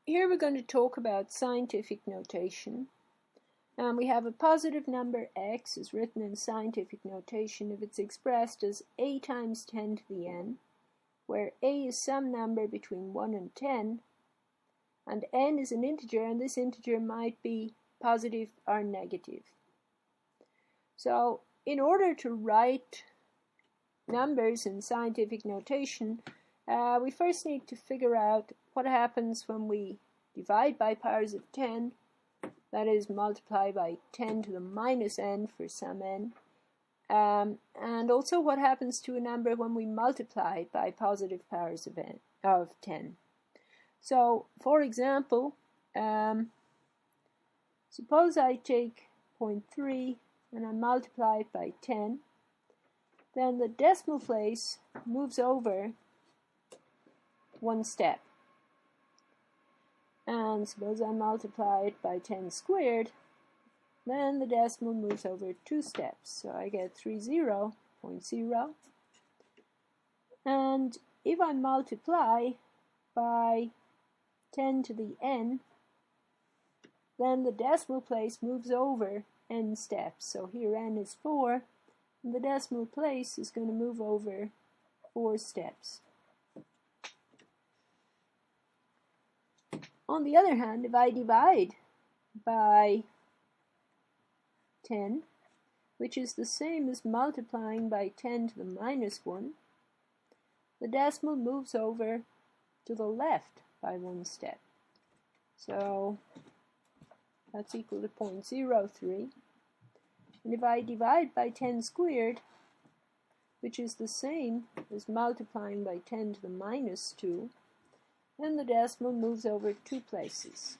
here we're going to talk about scientific notation. We have a positive number x is written in scientific notation if it's expressed as a times 10 to the n, where a is some number between 1 and 10, and n is an integer, and this integer might be positive or negative. So in order to write numbers in scientific notation, we first need to figure out what happens when we divide by powers of 10, that is, multiply by 10 to the minus n for some n, and also what happens to a number when we multiply by positive powers of 10. So, for example, suppose I take 0.3 and I multiply it by 10, then the decimal place moves over one step. And suppose I multiply it by 10 squared, then the decimal moves over 2 steps. So I get 30.0. And if I multiply by 10 to the n, then the decimal place moves over n steps. So here n is 4, and the decimal place is going to move over 4 steps. On the other hand, if I divide by 10, which is the same as multiplying by 10 to the minus 1, the decimal moves over to the left by 1 step. So that's equal to 0.03. And if I divide by 10 squared, which is the same as multiplying by 10 to the minus 2, then the decimal moves over 2 places,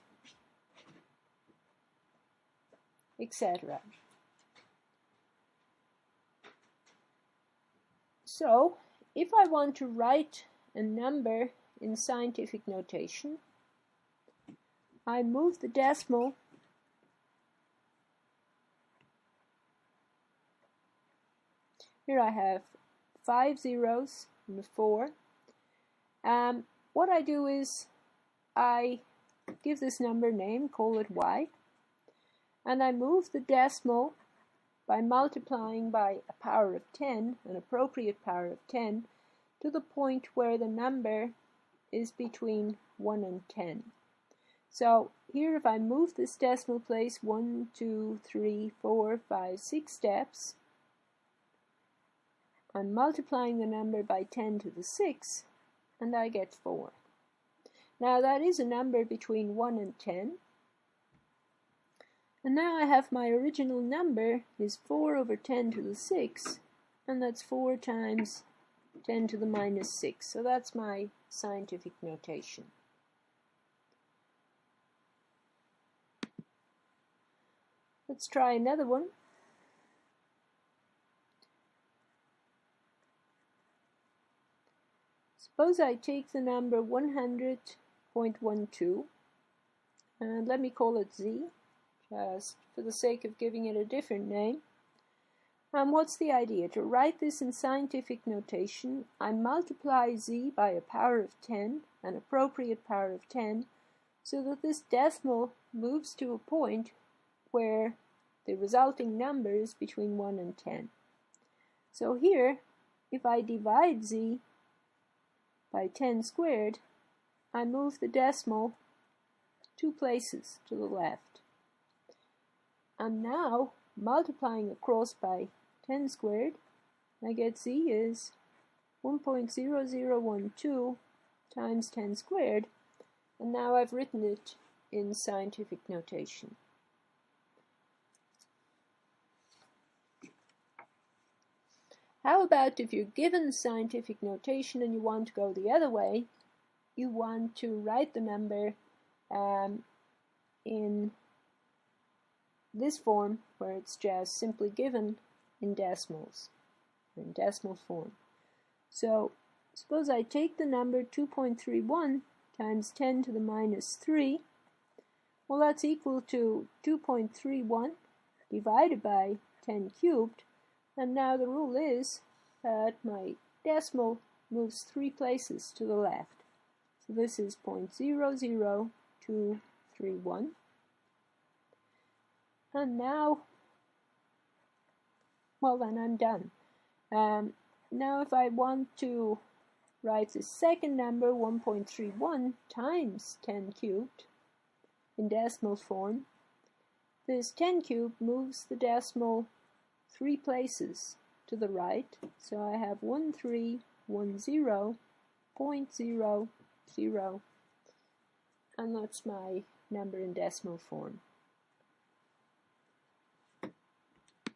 etc. So, if I want to write a number in scientific notation, I move the decimal here. I have 5 zeros and a 4. What I do is I give this number name, call it y, and I move the decimal by multiplying by a power of 10, an appropriate power of 10, to the point where the number is between 1 and 10. So here, if I move this decimal place 1, 2, 3, 4, 5, 6 steps, I'm multiplying the number by 10 to the 6, and I get 4. Now that is a number between 1 and 10. And now I have my original number is 4 over 10 to the 6, and that's 4 times 10 to the minus 6. So that's my scientific notation. Let's try another one. Suppose I take the number 100.12, and let me call it z, just for the sake of giving it a different name. What's the idea? To write this in scientific notation, I multiply z by a power of 10, an appropriate power of 10, so that this decimal moves to a point where the resulting number is between 1 and 10. So here, if I divide z by 10 squared, I move the decimal 2 places to the left. I'm now multiplying across by 10 squared. I get z is 1.0012 times 10 squared, and now I've written it in scientific notation. How about if you're given scientific notation and you want to go the other way? You want to write the number in this form, where it's just simply given in decimals, in decimal form. So suppose I take the number 2.31 times 10 to the minus 3. Well, that's equal to 2.31 divided by 10 cubed. And now the rule is that my decimal moves 3 places to the left. So this is 0.00 231. And now, well, then I'm done. Now if I want to write the second number, 1.31 times 10 cubed, in decimal form, this 10 cubed moves the decimal 3 places to the right, so I have 1310.00, and that's my number in decimal form.